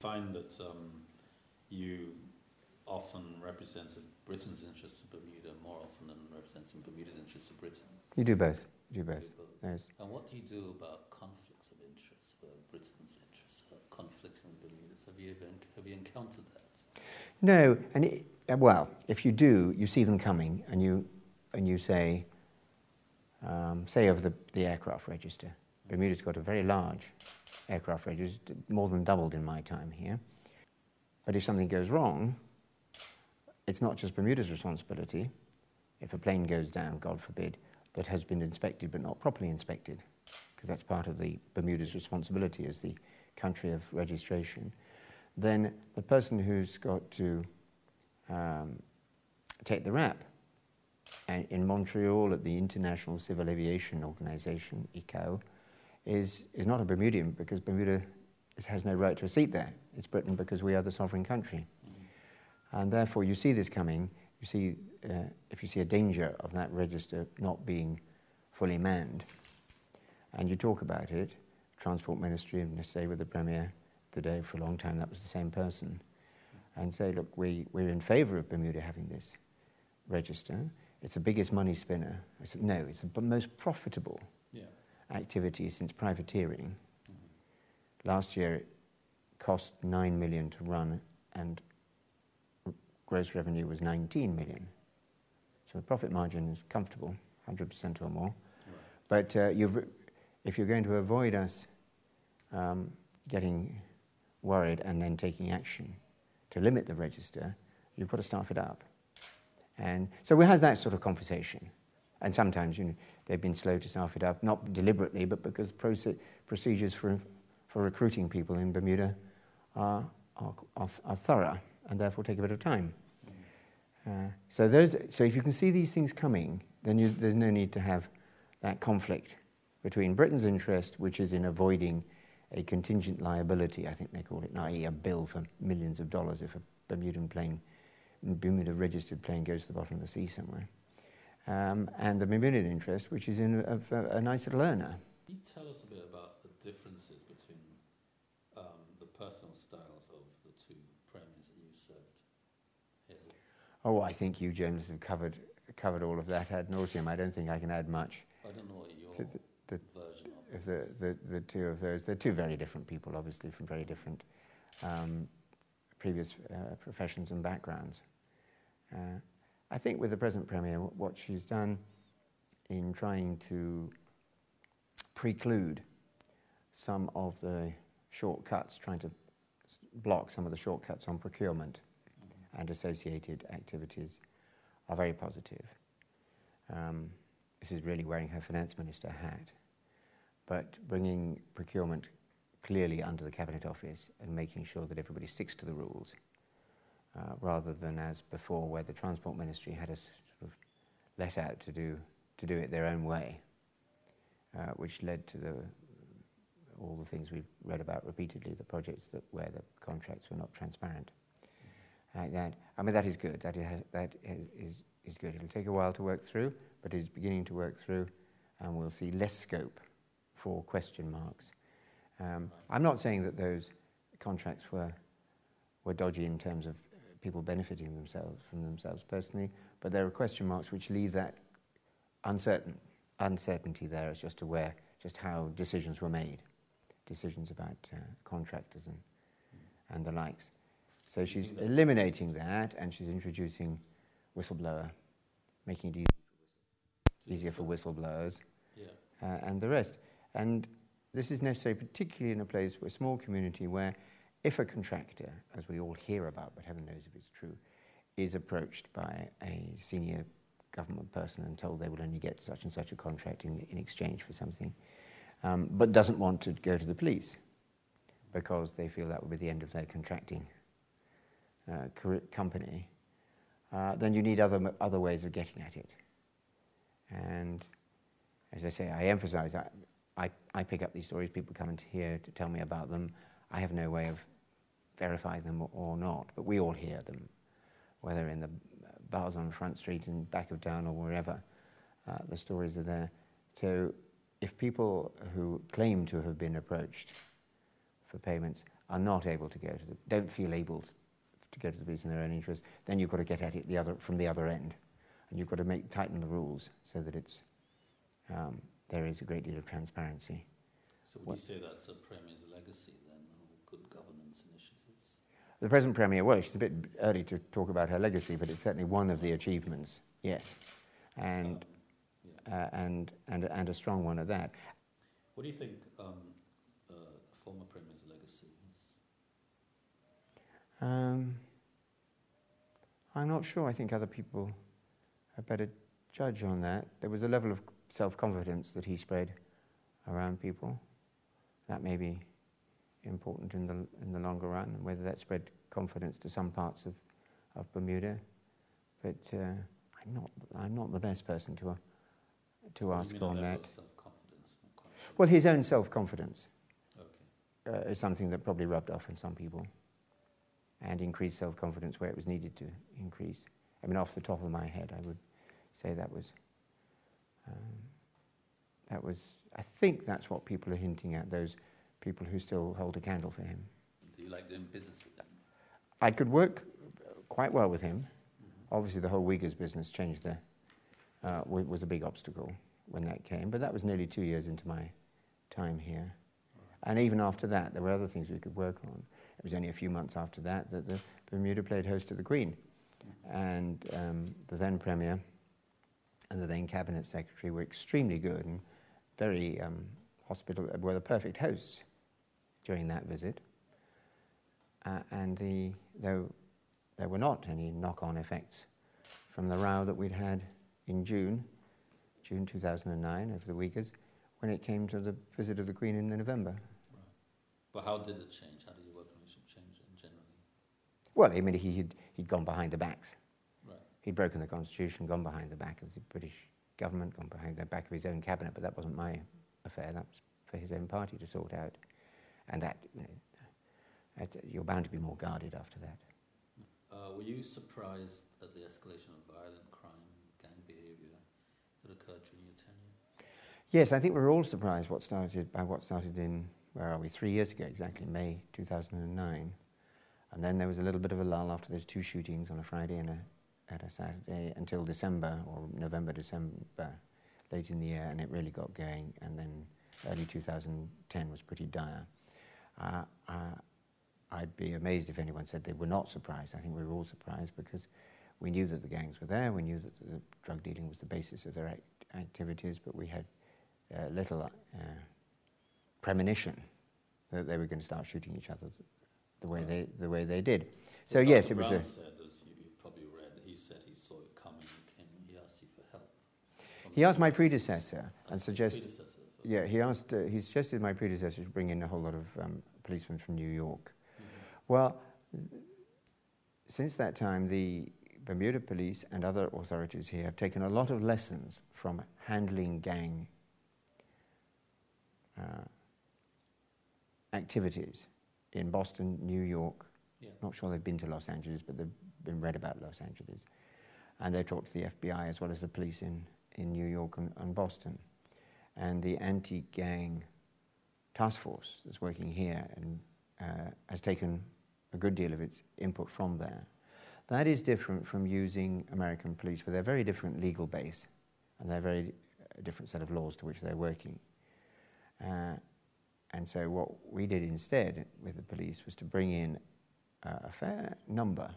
Find that you often represented Britain's interests in Bermuda more often than representing Bermuda's interests in Britain. You do both. You do both. Yes. And what do you do about conflicts of interest, where Britain's interests are conflicting with Bermuda's? Have you encountered that? No, and well, if you do, you see them coming, and you say of the aircraft register. Bermuda's got a very large aircraft register, more than doubled in my time here. But if something goes wrong, it's not just Bermuda's responsibility. If a plane goes down, God forbid, that has been inspected but not properly inspected, because that's part of the Bermuda's responsibility as the country of registration, then the person who's got to take the rap in Montreal at the International Civil Aviation Organization, ICAO, is not a Bermudian, because Bermuda has no right to a seat there. It's Britain because we are the sovereign country. And therefore you see this coming. You see, if you see a danger of that register not being fully manned, and you talk about it, Transport Ministry, and say with the Premier today, for a long time that was the same person, and say, look, we're in favour of Bermuda having this register. It's the biggest money spinner. I said, no, it's the most profitable activity since privateering. Last year it cost 9 million to run, and gross revenue was 19 million. So the profit margin is comfortable, 100% or more. Right. But if you're going to avoid us getting worried and then taking action to limit the register, you've got to staff it up. And so we have that sort of conversation. And sometimes, they've been slow to staff it up, not deliberately, but because procedures for recruiting people in Bermuda are thorough and therefore take a bit of time. So if you can see these things coming, then there's no need to have that conflict between Britain's interest, which is in avoiding a contingent liability, I think they call it, i.e. a bill for millions of dollars if a Bermuda-registered plane goes to the bottom of the sea somewhere. And the Bermudian interest, which is in a nice little earner. Can you tell us a bit about the differences between the personal styles of the two premiers that you served here? Oh, I think you journalists have covered all of that ad nauseum. I don't think I can add much. I don't know what your version of the two of those. They're two very different people, obviously, from very different previous professions and backgrounds. I think with the present Premier, what she's done in trying to preclude some of the shortcuts, trying to block some of the shortcuts on procurement and associated activities, are very positive. This is really wearing her finance minister hat, but bringing procurement clearly under the Cabinet Office and making sure that everybody sticks to the rules, rather than as before, where the Transport Ministry had us sort of let out to do it their own way, which led to all the things we've read about repeatedly, the projects where the contracts were not transparent. Like that. I mean, that is good. That is good. It'll take a while to work through, but it is beginning to work through, and we'll see less scope for question marks. I'm not saying that those contracts were dodgy in terms of people benefiting from themselves personally, but there are question marks which leave that uncertainty there as just how decisions were made, decisions about contractors and the likes. So she's eliminating that, and she's introducing whistleblower, making it easier for whistleblowers, and the rest. And this is necessary, particularly in a place, a small community, where if a contractor, as we all hear about, but heaven knows if it's true, is approached by a senior government person and told they will only get such and such a contract in exchange for something, but doesn't want to go to the police because they feel that would be the end of their contracting company, then you need other ways of getting at it. And as I say, I emphasize that I pick up these stories, people come in here to tell me about them. I have no way of verifying them or not, but we all hear them, whether in the bars on Front Street in back of town or wherever. The stories are there. So if people who claim to have been approached for payments are not able to go to the, don't feel able to go to the police in their own interest, then you've got to get at it from the other end. And you've got to tighten the rules so that it's, there is a great deal of transparency. So would you say that's the Premier's legacy then, or good governance initiatives? The present Premier, well, she's a bit early to talk about her legacy, but it's certainly one of the achievements, yes. And, and a strong one at that. What do you think former Premier's legacy is? I'm not sure. I think other people are better judge on that. There was a level of self-confidence that he spread around people. That may be important in the longer run, whether that spread confidence to some parts of Bermuda. But I'm not the best person to ask on that. Self-confidence? Well, his own self-confidence. Okay. Is something that probably rubbed off on some people, and increased self-confidence where it was needed to increase. I mean, off the top of my head, I would say that was, I think that's what people are hinting at, those people who still hold a candle for him. Do you like doing business with him? I could work quite well with him. Mm-hmm. Obviously, the whole Uyghurs business changed was a big obstacle when that came, but that was nearly 2 years into my time here. And even after that, there were other things we could work on. It was only a few months after that that the Bermuda played host to the Queen. And the then Premier and the then Cabinet Secretary were extremely good and very hospitable, were the perfect hosts during that visit. And there were not any knock-on effects from the row that we'd had in June 2009 over the Uyghurs, when it came to the visit of the Queen in November. But how did it change? How did your working relationship change generally? Well, I mean, he'd gone behind the backs. Right. He'd broken the Constitution, gone behind the back of the British government, gone behind the back of his own cabinet, but that wasn't my affair. That was for his own party to sort out. And that, you're bound to be more guarded after that. Were you surprised at the escalation of violent crime, gang behaviour that occurred during your tenure? Yes, I think we were all surprised by what started in, where are we, 3 years ago exactly, May 2009. And then there was a little bit of a lull after those 2 shootings on a Friday and a Saturday until December, or November, December, late in the year, and it really got going. And then early 2010 was pretty dire. I'd be amazed if anyone said they were not surprised. I think we were all surprised because we knew that the gangs were there, we knew that the drug dealing was the basis of their activities, but we had little premonition that they were going to start shooting each other the way they did. So well, yes, Dr. it was Brown said, as you probably read, he said he saw it coming and he asked you for help. He asked my predecessor and suggested, predecessor. yeah, he suggested my predecessor to bring in a whole lot of policemen from New York. Mm-hmm. Well, since that time, the Bermuda police and other authorities here have taken a lot of lessons from handling gang activities in Boston, New York. Yeah. Not sure they've been to Los Angeles, but they've been read about Los Angeles. And they've talked to the FBI as well as the police in New York and Boston. And the anti-gang task force that's working here and has taken a good deal of its input from there. That is different from using American police with their very different legal base and their very different set of laws to which they're working. And so what we did instead with the police was to bring in a fair number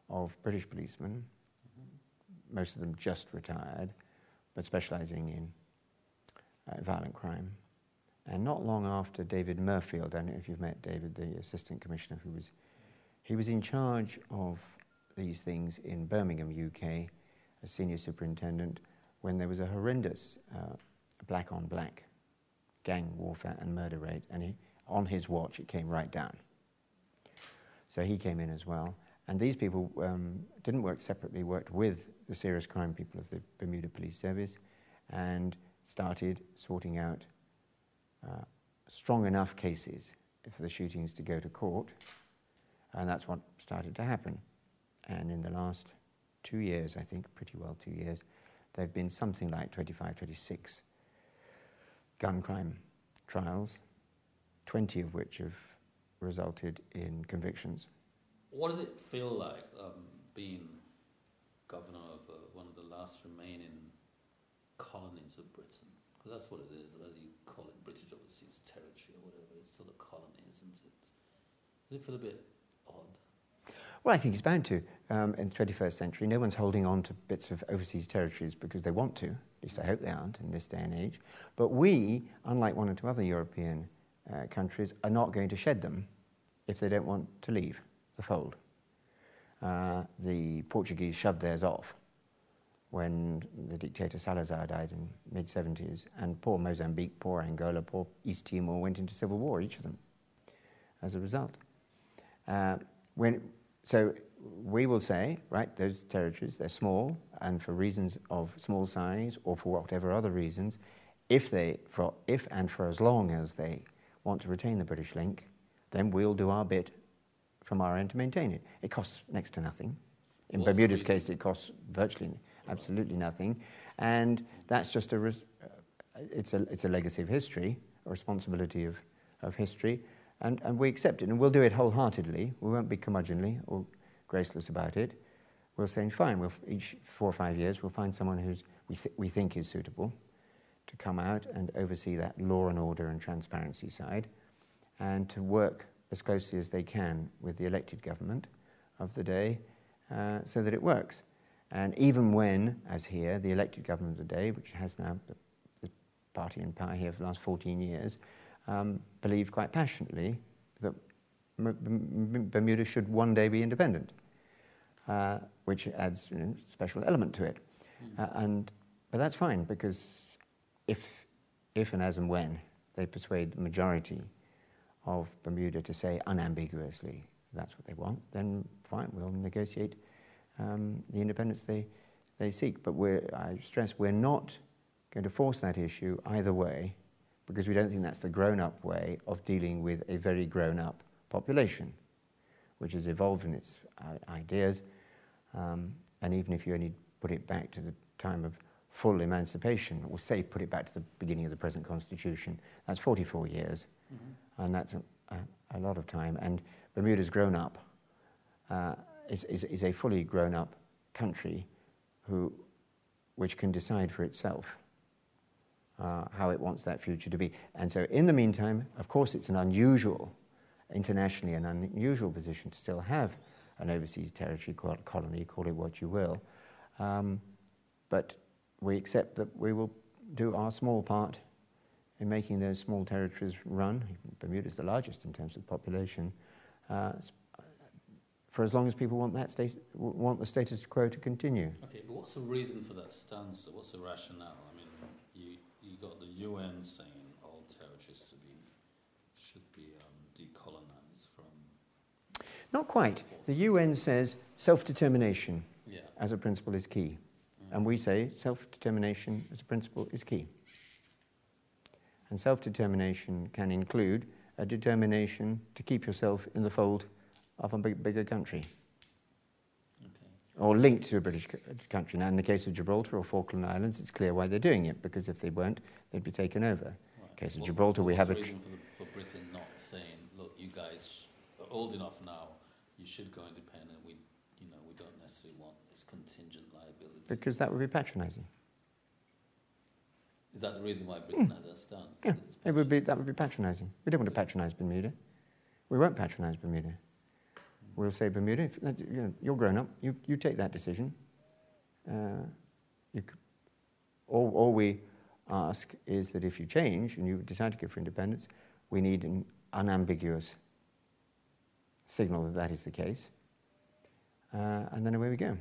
of British policemen, most of them just retired, but specialising in violent crime. And not long after David Murfield, I don't know if you've met David, the Assistant Commissioner, he was in charge of these things in Birmingham, UK, as Senior Superintendent, when there was a horrendous black-on-black gang warfare and murder rate, and on his watch it came right down. So he came in as well. And these people didn't work separately, worked with the serious crime people of the Bermuda Police Service and started sorting out strong enough cases for the shootings to go to court. And that's what started to happen. And in the last 2 years, I think, pretty well 2 years, there have been something like 25, 26 gun crime trials, 20 of which have resulted in convictions. What does it feel like being governor of one of the last remaining colonies of Britain? Because that's what it is, whether you call it British Overseas Territory or whatever, it's still a colony, isn't it? Does it feel a bit odd? Well, I think it's bound to. In the 21st century, no one's holding on to bits of overseas territories because they want to. At least I hope they aren't in this day and age. But we, unlike one or two other European countries, are not going to shed them if they don't want to leave the fold. The Portuguese shoved theirs off when the dictator Salazar died in mid-70s, and poor Mozambique, poor Angola, poor East Timor went into civil war, each of them, as a result. So we will say, right, those territories, they're small, and for reasons of small size or for whatever other reasons, if and for as long as they want to retain the British link, then we'll do our bit from our end to maintain it. It costs next to nothing. In Bermuda's case, it costs virtually, absolutely nothing, and that's just it's a legacy of history, a responsibility of history, and we accept it, and we'll do it wholeheartedly. We won't be curmudgeonly or graceless about it. We'll say, fine, each 4 or 5 years, we'll find someone who we think is suitable to come out and oversee that law and order and transparency side, and to work as closely as they can with the elected government of the day so that it works. And even when, as here, the elected government of the day, which has now the party in power here for the last 14 years, believe quite passionately that Bermuda should one day be independent, which adds a special element to it. But that's fine, because if and as and when they persuade the majority of Bermuda to say unambiguously that's what they want, then fine, we'll negotiate the independence they seek. But I stress, we're not going to force that issue either way, because we don't think that's the grown-up way of dealing with a very grown-up population, which has evolved in its ideas, and even if you only put it back to the time of full emancipation, or say put it back to the beginning of the present constitution, that's 44 years, and that's a lot of time. And Bermuda's grown up, is a fully grown up country which can decide for itself how it wants that future to be. And so in the meantime, of course, it's an unusual, internationally an unusual position to still have an overseas territory colony, call it what you will, but we accept that we will do our small part in making those small territories run. Bermuda's the largest in terms of population, for as long as people want want the status quo to continue. Okay, but what's the reason for that stance? What's the rationale? I mean, you got the UN saying all territories should be decolonized from. Not quite. The UN says self-determination as a principle is key, and we say self-determination as a principle is key. And self-determination can include a determination to keep yourself in the fold of a bigger country, or linked to a British country. Now, in the case of Gibraltar or Falkland Islands, it's clear why they're doing it, because if they weren't, they'd be taken over. Right. In the case of Gibraltar, we have a reason for Britain not saying, look, you guys are old enough now, you should go independent. We don't necessarily want this contingent liability. Because that would be patronising. Is that the reason why Britain has that stance? Yeah, that would be patronising. We don't want to patronise Bermuda. We won't patronise Bermuda. We'll say, Bermuda, you're grown up, you take that decision. All we ask is that if you change and you decide to go for independence, we need an unambiguous signal that that is the case. And then away we go.